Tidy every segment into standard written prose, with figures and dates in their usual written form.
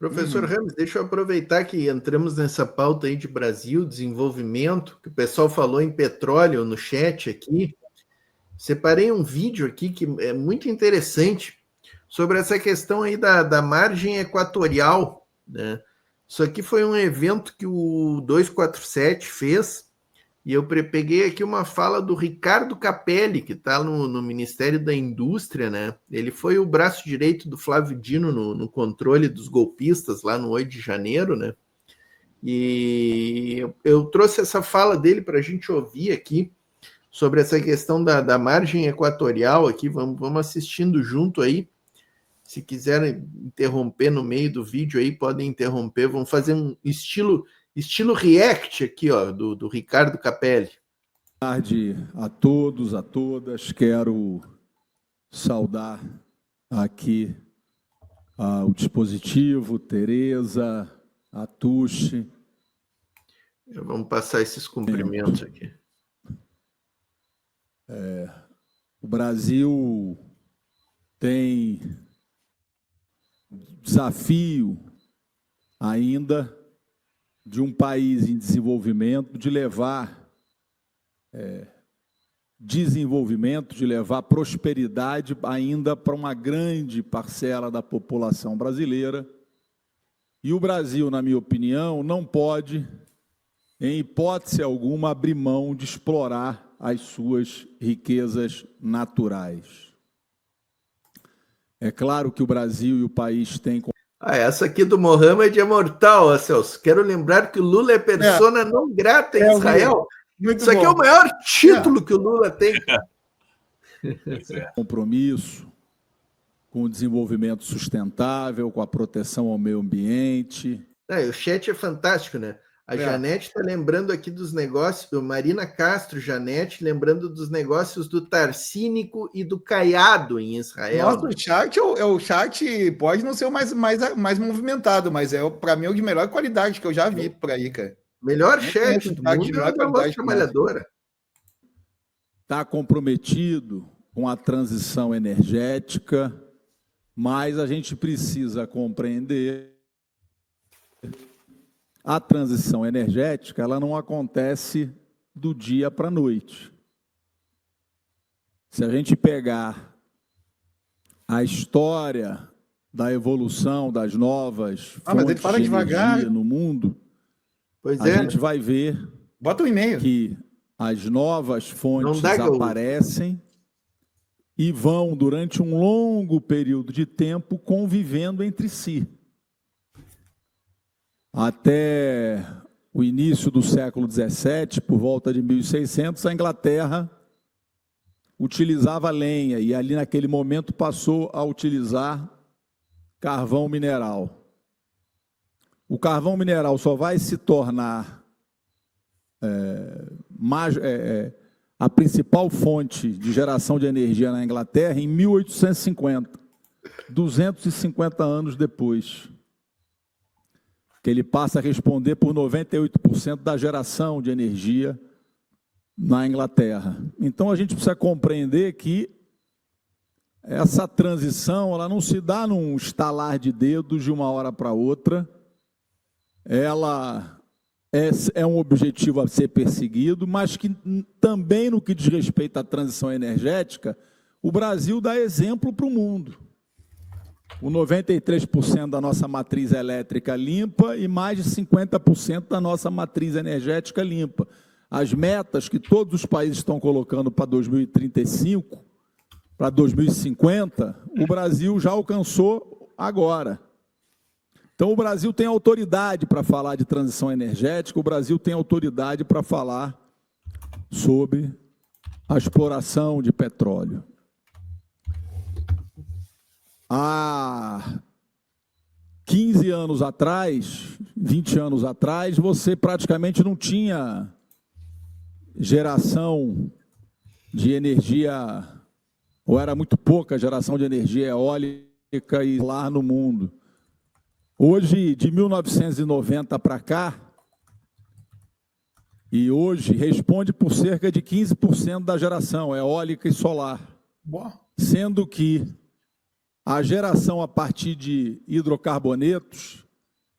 Professor Ramos, deixa eu aproveitar que entramos nessa pauta aí de Brasil, desenvolvimento, que o pessoal falou em petróleo no chat aqui. Separei um vídeo aqui que é muito interessante sobre essa questão aí da margem equatorial, né? Isso aqui foi um evento que o 247 fez, e eu peguei aqui uma fala do Ricardo Capelli, que está no Ministério da Indústria, né? Ele foi o braço direito do Flávio Dino no controle dos golpistas lá no 8 de janeiro, né? E eu trouxe essa fala dele para a gente ouvir aqui sobre essa questão da margem equatorial aqui. Vamos assistindo junto aí. Se quiserem interromper no meio do vídeo aí, podem interromper. Vamos fazer um estilo react aqui, ó, do Ricardo Capelli. Boa tarde a todos, a todas. Quero saudar aqui o dispositivo, Tereza, a Tuxi. Vamos passar esses cumprimentos aqui. O Brasil tem desafio ainda de um país em desenvolvimento, de levar desenvolvimento, de levar prosperidade ainda para uma grande parcela da população brasileira. E o Brasil, na minha opinião, não pode, em hipótese alguma, abrir mão de explorar as suas riquezas naturais. É claro que o Brasil e o país têm... Essa aqui do Mohamed é mortal, Celso. Quero lembrar que o Lula é persona não grata em Israel. Isso aqui é o maior título que o Lula tem. Compromisso com o desenvolvimento sustentável, com a proteção ao meio ambiente. O chat é fantástico, né? A Janete está lembrando aqui dos negócios, Marina Castro, Janete, lembrando dos negócios do Tarcínico e do Caiado em Israel. Nossa, o chat o chat pode não ser o mais movimentado, mas para mim, o de melhor qualidade que eu já vi por aí, cara. Melhor chat do mundo é da Voz Trabalhadora. Está comprometido com a transição energética, mas a gente precisa compreender a transição energética, ela não acontece do dia para a noite. Se a gente pegar a história da evolução das novas fontes de energia no mundo, a gente vai ver Bota um e-mail. Que as novas fontes aparecem e vão, durante um longo período de tempo, convivendo entre si. Até o início do século XVII, por volta de 1600, a Inglaterra utilizava lenha e ali naquele momento passou a utilizar carvão mineral. O carvão mineral só vai se tornar a principal fonte de geração de energia na Inglaterra em 1850, 250 anos depois, que ele passa a responder por 98% da geração de energia na Inglaterra. Então, a gente precisa compreender que essa transição ela não se dá num estalar de dedos de uma hora para outra, ela é um objetivo a ser perseguido, mas que também, no que diz respeito à transição energética, o Brasil dá exemplo para o mundo. O 93% da nossa matriz elétrica limpa e mais de 50% da nossa matriz energética limpa. As metas que todos os países estão colocando para 2035, para 2050, o Brasil já alcançou agora. Então, o Brasil tem autoridade para falar de transição energética, o Brasil tem autoridade para falar sobre a exploração de petróleo. Há 15 anos atrás, 20 anos atrás, você praticamente não tinha geração de energia, ou era muito pouca geração de energia eólica e solar no mundo. Hoje, de 1990 para cá, e hoje responde por cerca de 15% da geração eólica e solar. Boa. Sendo que a geração a partir de hidrocarbonetos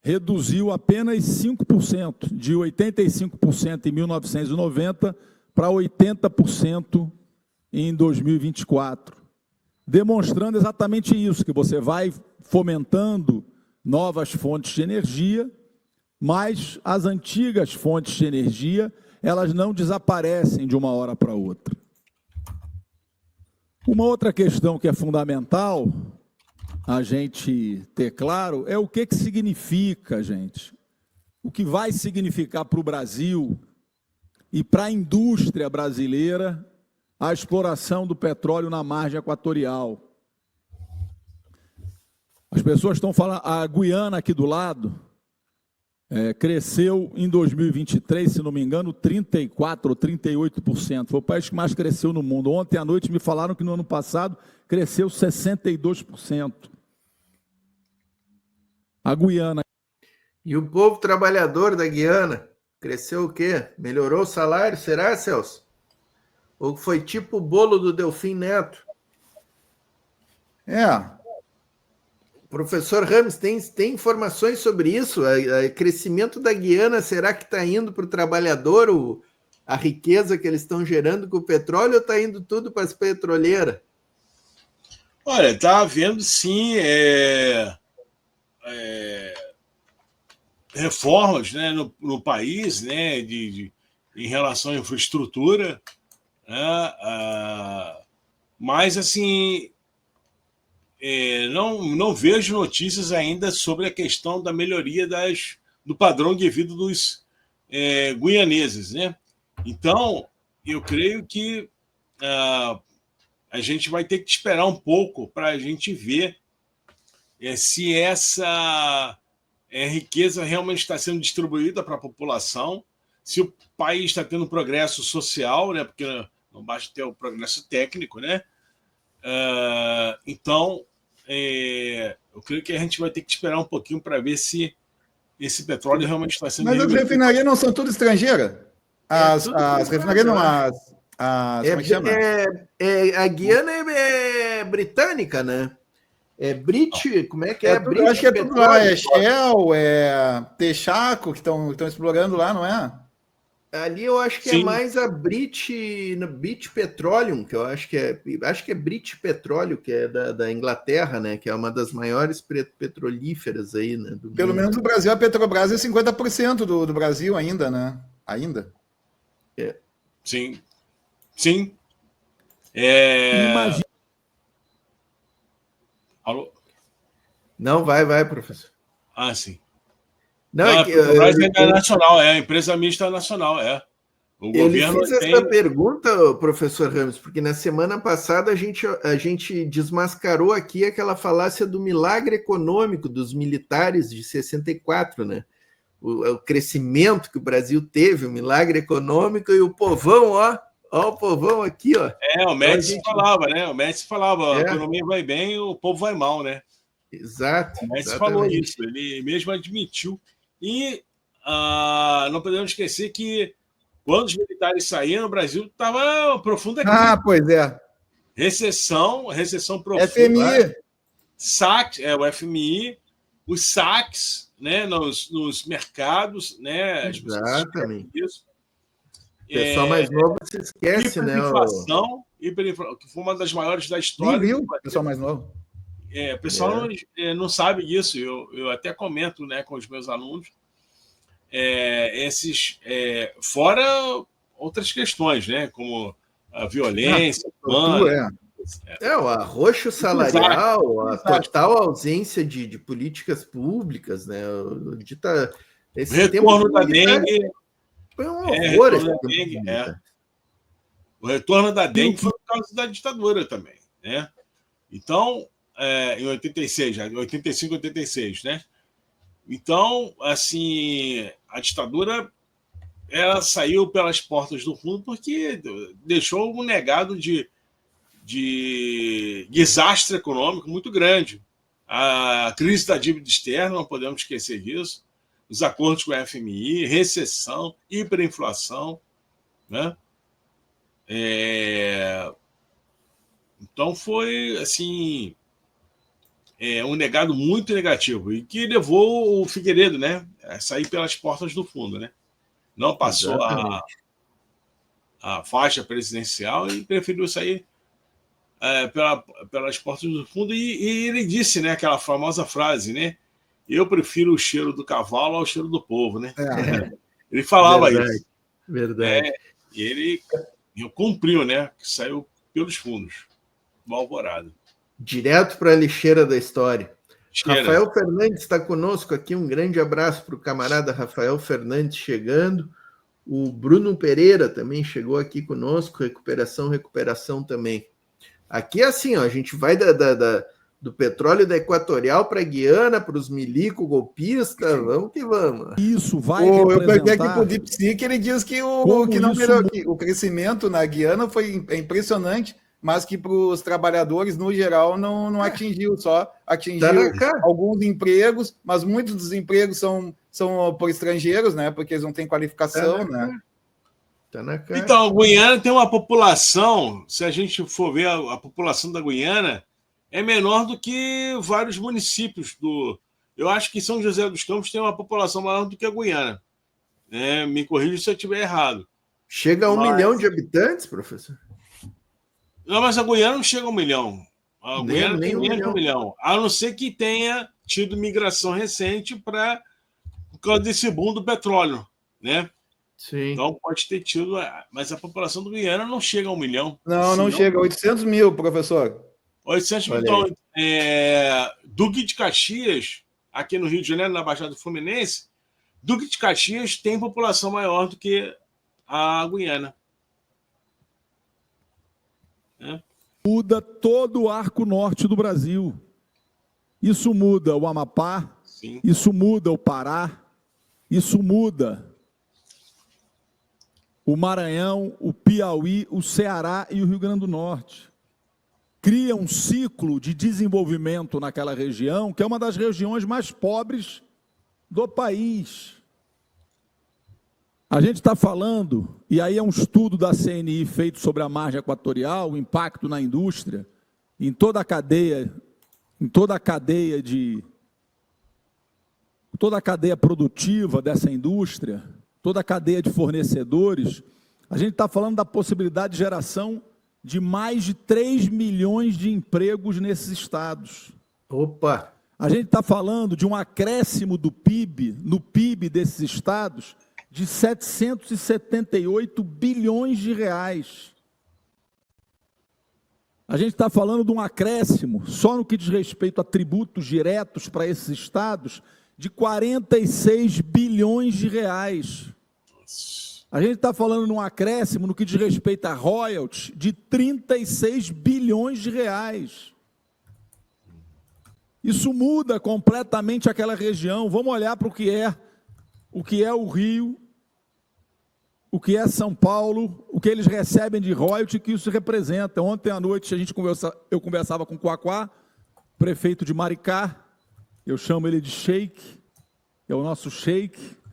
reduziu apenas 5%, de 85% em 1990 para 80% em 2024, demonstrando exatamente isso, que você vai fomentando novas fontes de energia, mas as antigas fontes de energia, elas não desaparecem de uma hora para outra. Uma outra questão que é fundamental a gente ter claro é o que significa, gente, o que vai significar para o Brasil e para a indústria brasileira a exploração do petróleo na margem equatorial. As pessoas estão falando, a Guiana aqui do lado cresceu em 2023, se não me engano, 34% ou 38%. Foi o país que mais cresceu no mundo. Ontem à noite me falaram que no ano passado cresceu 62%. A Guiana. E o povo trabalhador da Guiana cresceu o quê? Melhorou o salário? Será, Celso? Ou foi tipo o bolo do Delfim Neto? Professor Ramos, tem informações sobre isso? O crescimento da Guiana, será que está indo para o trabalhador a riqueza que eles estão gerando com o petróleo ou está indo tudo para as petroleiras? Olha, está havendo sim reformas, né, no país, né, em relação à infraestrutura, né, mas assim não vejo notícias ainda sobre a questão da melhoria do padrão de vida dos guianeses, né? Então, eu creio que a gente vai ter que esperar um pouco para a gente ver se essa riqueza realmente está sendo distribuída para a população, se o país está tendo progresso social, né? Porque não basta ter o progresso técnico, né? Então, eu creio que a gente vai ter que esperar um pouquinho para ver se esse petróleo realmente está sendo... Mas as refinarias não são tudo estrangeiras? As refinarias não, como é que chama? A Guiana é britânica, né? É British, como é que é? Eu acho que é tudo lá, é Shell, é Texaco que estão explorando lá, não é? Ali eu acho que Sim. É mais a British Petroleum, que eu acho que é British Petróleo, que é da Inglaterra, né? Que é uma das maiores petrolíferas aí, né? Pelo menos no Brasil, a Petrobras é 50% do Brasil ainda, né? Ainda. Sim. Sim. Imagina. Alô? Não, vai, professor. Sim. Não, a Petrobras é internacional, a empresa mista nacional, O governo fiz essa pergunta, professor Ramos, porque na semana passada a gente desmascarou aqui aquela falácia do milagre econômico dos militares de 64, né? O crescimento que o Brasil teve, o milagre econômico e o povão, ó o povão aqui, ó. O Médici falava, né? O Médici falava, a economia vai bem, o povo vai mal, né? Exato. O Médici falou isso, ele mesmo admitiu. E não podemos esquecer que quando os militares saíram, o Brasil estava profunda crise. Pois é. Recessão profunda. FMI. Saques, o FMI, os saques, né, nos mercados, né? Exatamente. Isso. O pessoal mais novo se esquece, né? Hiperinflação, que foi uma das maiores da história. Nem viu, o pessoal mais novo. O pessoal não sabe disso. Eu até comento, né, com os meus alunos. Fora outras questões, né, como a violência humana. O arroxo salarial, a total ausência de políticas públicas, né? O retorno da dengue. Foi um horror. O retorno da dengue foi por causa da ditadura também, né? Então, em 86, 85, 86, né? Então, assim, a ditadura ela saiu pelas portas do fundo porque deixou um legado de desastre econômico muito grande. A crise da dívida externa, não podemos esquecer disso, os acordos com a FMI, recessão, hiperinflação, né? Então foi assim, um legado muito negativo e que levou o Figueiredo, né, a sair pelas portas do fundo, né? Não passou a faixa presidencial e preferiu sair pelas portas do fundo. E ele disse, né, aquela famosa frase, né? Eu prefiro o cheiro do cavalo ao cheiro do povo, né? Ele falava isso. Verdade. E ele cumpriu, né? Que saiu pelos fundos do Alvorada. Direto para a lixeira da história. Cheira. Rafael Fernandes está conosco aqui. Um grande abraço para o camarada Rafael Fernandes chegando. O Bruno Pereira também chegou aqui conosco. Recuperação também. Aqui é assim, ó, a gente vai do petróleo da Equatorial para a Guiana, para os milico golpistas, vamos que vamos. Isso vai Eu peguei aqui representar... com o Deep Sea, que ele diz que o crescimento na Guiana foi impressionante, mas que para os trabalhadores, no geral, não atingiu, só atingiu alguns empregos, mas muitos dos empregos são por estrangeiros, né? Porque eles não têm qualificação, né? Então, a Guiana tem uma população, se a gente for ver a população da Guiana, é menor do que vários municípios do... Eu acho que São José dos Campos tem uma população maior do que a Guiana. Me corrija se eu estiver errado. Chega a 1 milhão de habitantes, professor? Não, mas a Guiana não chega a 1 milhão. A Guiana tem menos de 1 milhão. A não ser que tenha tido migração recente por causa desse boom do petróleo, né? Sim. Então pode ter tido, mas a população do Guiana não chega a 1 milhão. Não chega, 800 mil, professor. 800 mil. Então, Duque de Caxias, aqui no Rio de Janeiro, na Baixada Fluminense, Duque de Caxias tem população maior do que a Guiana. Muda todo o arco norte do Brasil. Isso muda o Amapá, sim, isso muda o Pará, isso muda o Maranhão, o Piauí, o Ceará e o Rio Grande do Norte. Cria um ciclo de desenvolvimento naquela região, que é uma das regiões mais pobres do país. A gente está falando, e aí é um estudo da CNI feito sobre a margem equatorial, o impacto na indústria, em toda a cadeia produtiva dessa indústria, toda a cadeia de fornecedores. A gente está falando da possibilidade de geração de mais de 3 milhões de empregos nesses estados. Opa! A gente está falando de um acréscimo do PIB, no PIB desses estados, de 778 bilhões de reais. A gente está falando de um acréscimo, só no que diz respeito a tributos diretos para esses estados, de 46 bilhões de reais. A gente está falando de um acréscimo no que diz respeito a royalties de 36 bilhões de reais. Isso muda completamente aquela região. Vamos olhar para o que é o Rio, o que é São Paulo, o que eles recebem de royalties, que isso representa. Ontem à noite eu conversava com o Quaquá, prefeito de Maricá, eu chamo ele de Sheik, é o nosso Sheik,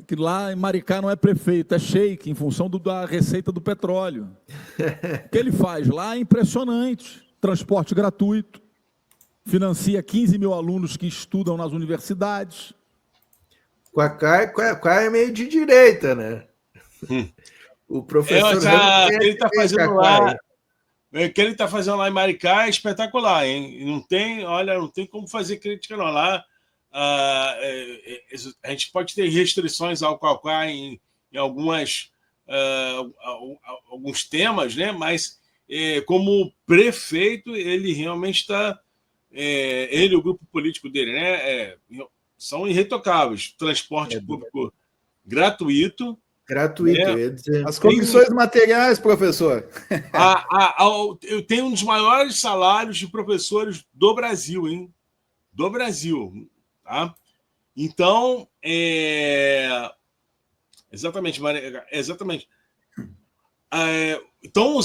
que lá em Maricá não é prefeito, é Sheik, em função da receita do petróleo. O que ele faz lá é impressionante. Transporte gratuito, financia 15 mil alunos que estudam nas universidades. Quaquá é meio de direita, né? O professor... ele está fazendo lá... O que ele está fazendo lá em Maricá é espetacular, hein? Não tem como fazer crítica, não. Lá a gente pode ter restrições ao Quaquá em alguns temas, né? Mas como prefeito, ele realmente está... ele e o grupo político dele, né? São irretocáveis. Transporte público gratuito. Gratuito, ia dizer. As comissões materiais, professor. Eu tenho um dos maiores salários de professores do Brasil, hein? Do Brasil. Tá? Então, exatamente. Estão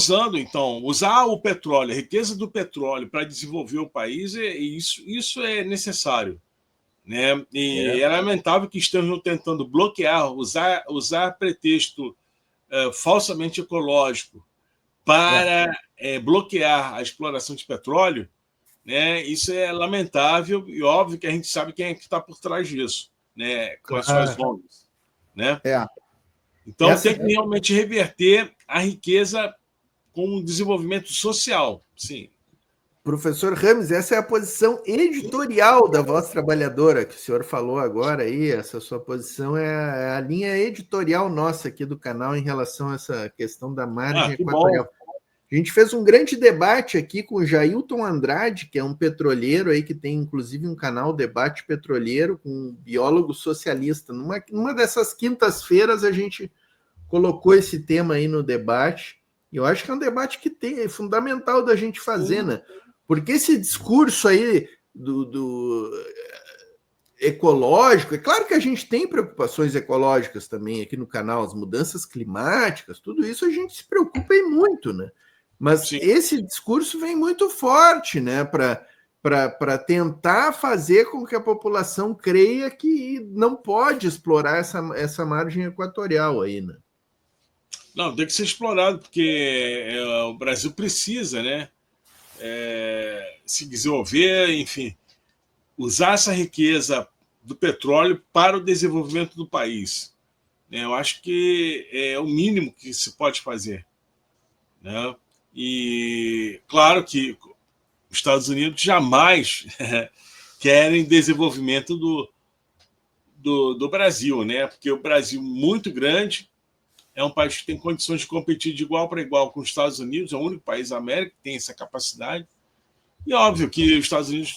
usar o petróleo, a riqueza do petróleo para desenvolver o país, isso é necessário. Né? E é lamentável que estejam tentando bloquear, usar pretexto falsamente ecológico para bloquear a exploração de petróleo, né? Isso é lamentável e óbvio que a gente sabe quem é que está por trás disso, né? Com as suas ONGs, né? Então tem que realmente reverter a riqueza com um desenvolvimento social, sim. Professor Rames, essa é a posição editorial da Voz Trabalhadora, que o senhor falou agora aí, essa sua posição é a linha editorial nossa aqui do canal em relação a essa questão da margem equatorial. Bom. A gente fez um grande debate aqui com o Jailton Andrade, que é um petroleiro aí, que tem inclusive um canal Debate Petroleiro, com um biólogo socialista. Numa dessas quintas-feiras a gente colocou esse tema aí no debate, e eu acho que é um debate que é fundamental da gente fazer, né? Porque esse discurso aí do ecológico, é claro que a gente tem preocupações ecológicas também aqui no canal, as mudanças climáticas, tudo isso a gente se preocupa e muito, né? Mas sim, esse discurso vem muito forte, né? Para tentar fazer com que a população creia que não pode explorar essa margem equatorial aí, né? Não, tem que ser explorado, porque o Brasil precisa, né? Se desenvolver, enfim, usar essa riqueza do petróleo para o desenvolvimento do país. Eu acho que é o mínimo que se pode fazer, né? E claro que os Estados Unidos jamais querem desenvolvimento do Brasil, né? Porque o Brasil, muito grande, é um país que tem condições de competir de igual para igual com os Estados Unidos, é o único país da América que tem essa capacidade. E óbvio que os Estados Unidos,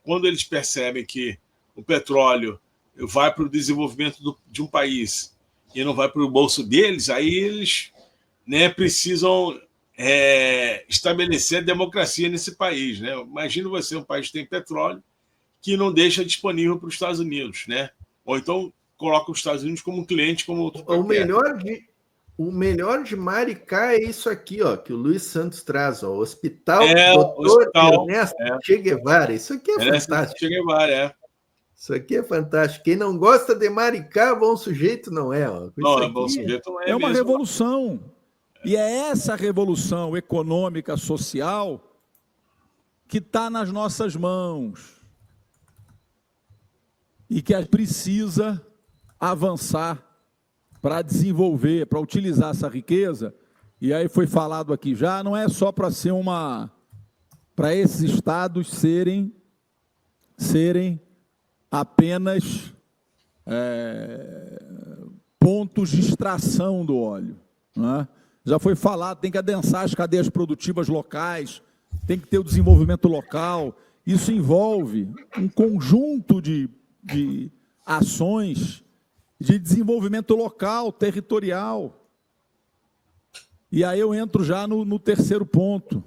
quando eles percebem que o petróleo vai para o desenvolvimento de um país e não vai para o bolso deles, aí eles, né, precisam estabelecer a democracia nesse país, né? Imagina você, um país que tem petróleo que não deixa disponível para os Estados Unidos, né? Ou então coloca os Estados Unidos como um cliente, como outro qualquer. O melhor de Maricá é isso aqui, ó, que o Luiz Santos traz, ó, Hospital Dr. Ernesto Che Guevara. Isso aqui é fantástico. Che Guevara, Isso aqui é fantástico. Quem não gosta de Maricá, bom sujeito não é. Ó. Não, bom sujeito não é. É uma revolução. E é essa revolução econômica, social, que está nas nossas mãos. E que precisa avançar para desenvolver, para utilizar essa riqueza. E aí foi falado aqui já, não é só para ser para esses estados serem apenas pontos de extração do óleo, né? Já foi falado, tem que adensar as cadeias produtivas locais, tem que ter o desenvolvimento local. Isso envolve um conjunto de ações de desenvolvimento local, territorial. E aí eu entro já no terceiro ponto,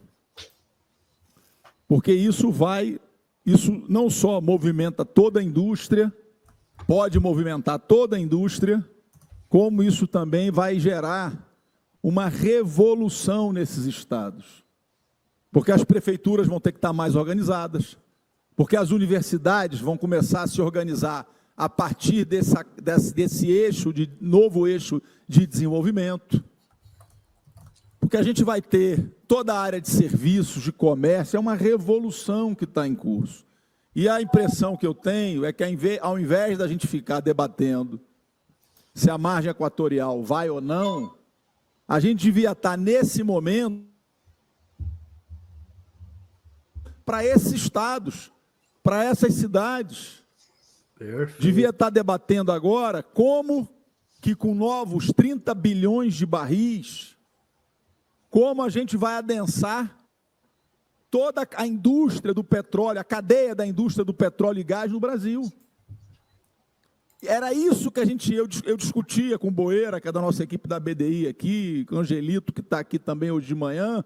porque isso não só movimenta toda a indústria, pode movimentar toda a indústria, como isso também vai gerar uma revolução nesses estados. Porque as prefeituras vão ter que estar mais organizadas, porque as universidades vão começar a se organizar a partir desse novo eixo de desenvolvimento. Porque a gente vai ter toda a área de serviços, de comércio, é uma revolução que está em curso. E a impressão que eu tenho é que, ao invés da gente ficar debatendo se a margem equatorial vai ou não, a gente devia estar, nesse momento, para esses estados, para essas cidades. Perfeito. Devia estar debatendo agora como que, com novos 30 bilhões de barris, como a gente vai adensar toda a indústria do petróleo, a cadeia da indústria do petróleo e gás no Brasil. Era isso que eu discutia com o Boeira, que é da nossa equipe da BDI aqui, com o Angelito, que está aqui também hoje de manhã.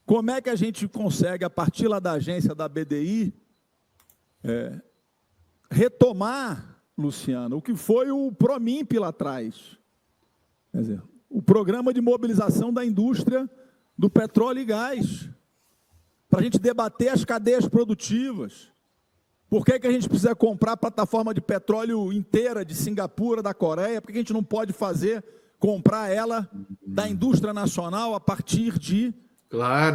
Como é que a gente consegue, a partir lá da agência da BDI, retomar, Luciano, o que foi o Promimp lá atrás? Quer dizer, o programa de mobilização da indústria do petróleo e gás, para a gente debater as cadeias produtivas. Por que a gente precisa comprar a plataforma de petróleo inteira de Singapura, da Coreia? Por que a gente não pode fazer comprar ela da indústria nacional a partir de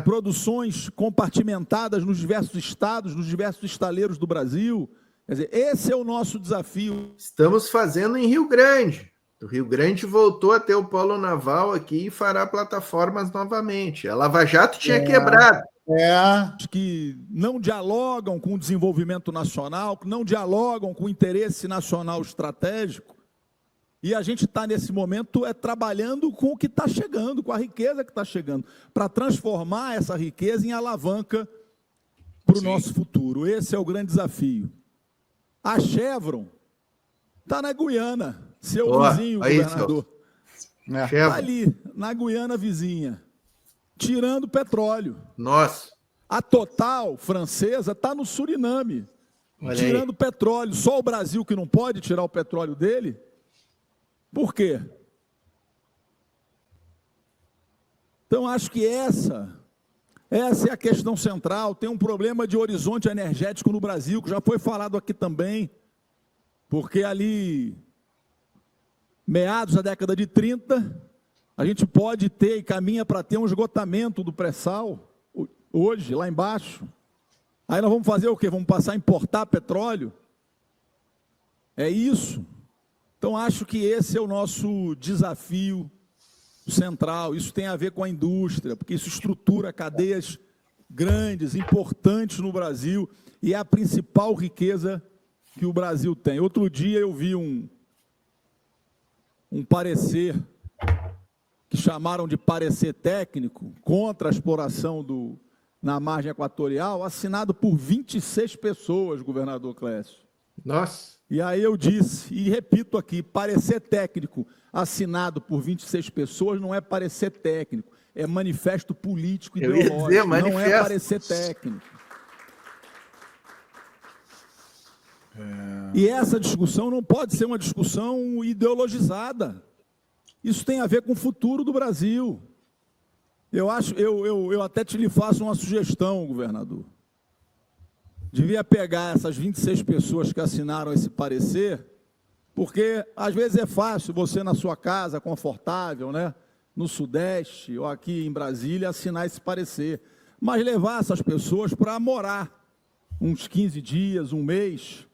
produções compartimentadas nos diversos estados, nos diversos estaleiros do Brasil. Quer dizer, esse é o nosso desafio. Estamos fazendo em Rio Grande. O Rio Grande voltou a ter o polo naval aqui e fará plataformas novamente. A Lava Jato tinha quebrado. Que não dialogam com o desenvolvimento nacional, que não dialogam com o interesse nacional estratégico. E a gente está, nesse momento, trabalhando com o que está chegando, com a riqueza que está chegando, para transformar essa riqueza em alavanca para o nosso futuro. Esse é o grande desafio. A Chevron está na Guiana, seu vizinho, governador. Está ali, na Guiana vizinha, tirando petróleo. Nossa. A Total, francesa, está no Suriname, tirando petróleo. Só o Brasil que não pode tirar o petróleo dele? Por quê? Então, acho que essa é a questão central. Tem um problema de horizonte energético no Brasil, que já foi falado aqui também, porque ali, meados da década de 30, a gente pode ter e caminha para ter um esgotamento do pré-sal, hoje, lá embaixo. Aí nós vamos fazer o quê? Vamos passar a importar petróleo? É isso. Então, acho que esse é o nosso desafio central. Isso tem a ver com a indústria, porque isso estrutura cadeias grandes, importantes no Brasil, e é a principal riqueza que o Brasil tem. Outro dia eu vi um parecer, que chamaram de parecer técnico, contra a exploração na margem equatorial, assinado por 26 pessoas, governador Clécio. Nossa. E aí eu disse, e repito aqui, parecer técnico assinado por 26 pessoas não é parecer técnico, é manifesto político e ideológico, não é parecer técnico. E essa discussão não pode ser uma discussão ideologizada. Isso tem a ver com o futuro do Brasil. Eu até lhe faço uma sugestão, governador. Devia pegar essas 26 pessoas que assinaram esse parecer, porque às vezes é fácil você na sua casa, confortável, né, no Sudeste ou aqui em Brasília, assinar esse parecer, mas levar essas pessoas para morar uns 15 dias, um mês,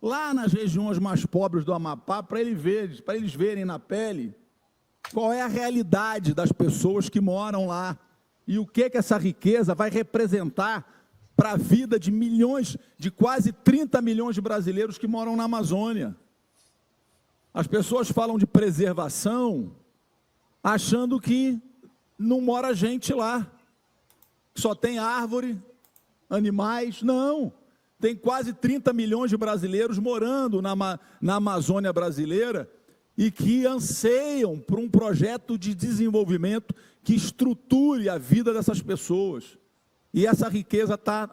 lá nas regiões mais pobres do Amapá, para eles verem na pele qual é a realidade das pessoas que moram lá e o que essa riqueza vai representar para a vida de milhões, de quase 30 milhões de brasileiros que moram na Amazônia. As pessoas falam de preservação, achando que não mora gente lá, só tem árvore, animais. Não, tem quase 30 milhões de brasileiros morando na Amazônia brasileira e que anseiam por um projeto de desenvolvimento que estruture a vida dessas pessoas. E essa riqueza está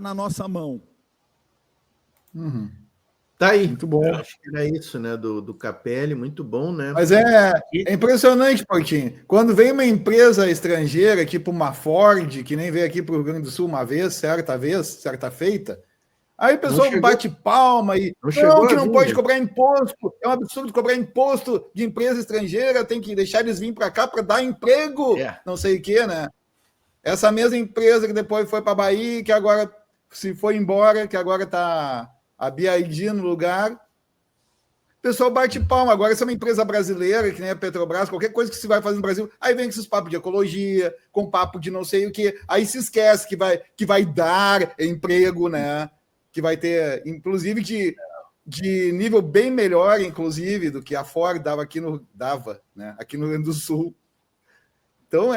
na nossa mão. Tá aí. Muito bom. Acho que era isso, né? Do Capelli, muito bom, né? Mas é impressionante, Portinho. Quando vem uma empresa estrangeira, tipo uma Ford, que nem veio aqui para o Rio Grande do Sul uma vez, certa feita, aí o pessoal bate palma e não pode cobrar imposto, é um absurdo cobrar imposto de empresa estrangeira, tem que deixar eles virem para cá para dar emprego, não sei o quê, né? Essa mesma empresa que depois foi para a Bahia, que agora se foi embora, que agora está a BID no lugar, o pessoal bate palma. Agora, essa é uma empresa brasileira, que nem a Petrobras, qualquer coisa que se vai fazer no Brasil, aí vem com esses papos de ecologia, com papo de não sei o quê, aí se esquece que vai dar emprego, né? Que vai ter, inclusive, de nível bem melhor, inclusive, do que a Ford dava aqui no Rio Grande do Sul. Então,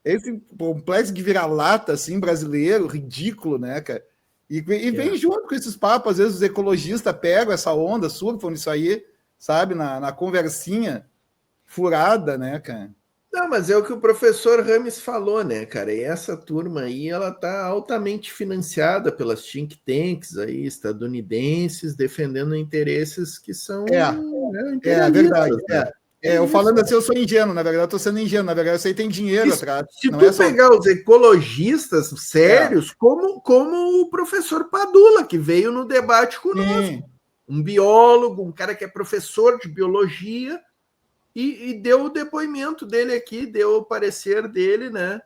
esse complexo de vira-lata, assim, brasileiro, ridículo, né, cara? E vem junto com esses papos, às vezes os ecologistas pegam essa onda, surfam nisso aí, sabe, na conversinha furada, né, cara? Não, mas é o que o professor Rames falou, né, cara? E essa turma aí, ela tá altamente financiada pelas think tanks aí, estadunidenses, defendendo interesses que são... É verdade, eu falando assim, eu sou ingênuo, na verdade, eu estou sendo ingênuo, na verdade, isso aí tem dinheiro atrás. Se tu pegar os ecologistas sérios, como o professor Padula, que veio no debate conosco, um biólogo, um cara que é professor de biologia, e deu o depoimento dele aqui, deu o parecer dele, né?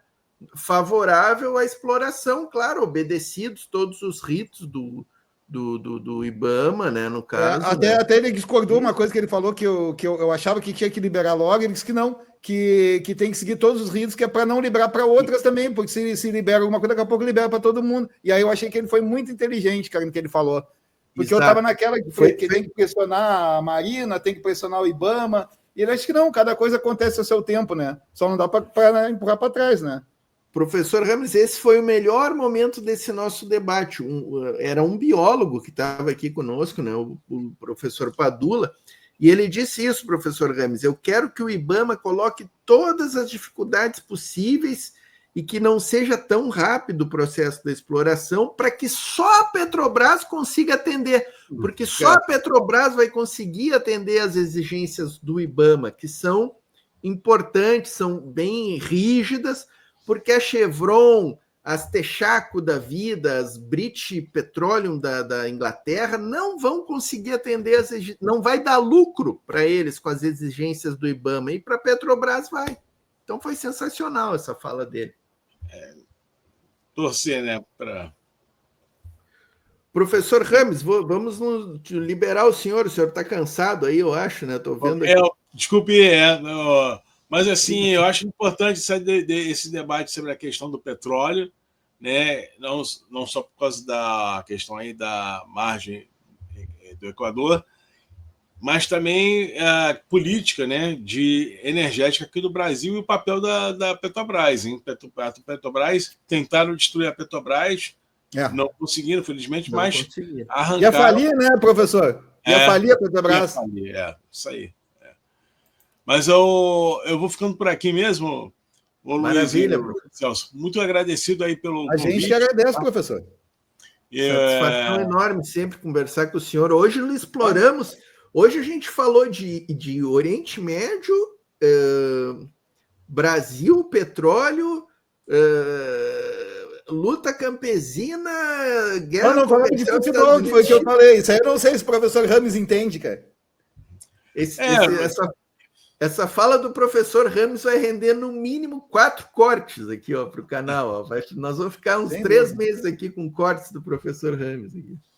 Favorável à exploração, claro, obedecidos todos os ritos do IBAMA, né? No caso. Até ele discordou uma coisa que ele falou que eu achava que tinha que liberar logo, ele disse que não, que tem que seguir todos os ritos, que é para não liberar para outras também, porque se libera alguma coisa, daqui a pouco libera para todo mundo. E aí eu achei que ele foi muito inteligente, cara, no que ele falou. Porque eu estava naquela que tem que pressionar a Marina, tem que pressionar o IBAMA, e ele acha que não, cada coisa acontece ao seu tempo, né? Só não dá para empurrar para trás, né? Professor Ramos, esse foi o melhor momento desse nosso debate. Era um biólogo que estava aqui conosco, né, o professor Padula, e ele disse isso, professor Ramos: eu quero que o IBAMA coloque todas as dificuldades possíveis e que não seja tão rápido o processo da exploração, para que só a Petrobras consiga atender, porque só a Petrobras vai conseguir atender as exigências do IBAMA, que são importantes, são bem rígidas, porque a Chevron, as Texaco da vida, as British Petroleum da Inglaterra não vão conseguir atender, não vai dar lucro para eles com as exigências do IBAMA, e para a Petrobras vai. Então foi sensacional essa fala dele. Torcer, né? Professor Ramos, vamos liberar o senhor está cansado aí, eu acho, né? Estou vendo aqui. Desculpe, mas assim, eu acho importante esse debate sobre a questão do petróleo, né? Não só por causa da questão aí da margem do Equador, mas também a política, né, de energética aqui do Brasil e o papel da Petrobras. Hein? Petrobras tentaram destruir a Petrobras, não conseguiram, felizmente, mas arrancaram. Ia falir, né, professor? Ia falir a Petrobras. Isso aí. Mas eu vou ficando por aqui mesmo. Maravilha, Luiz, Celso. Muito agradecido aí pelo convite. A gente que agradece, professor. Satisfação enorme sempre conversar com o senhor. Hoje nós exploramos. Hoje a gente falou de Oriente Médio, Brasil, petróleo, luta campesina, guerra. Não falamos de futebol, que foi o que eu falei. Isso aí eu não sei se o professor Ramos entende, cara. Essa fala do professor Ramos vai render no mínimo 4 cortes aqui para o canal. Nós vamos ficar uns 3 meses aqui com cortes do professor Ramos aqui.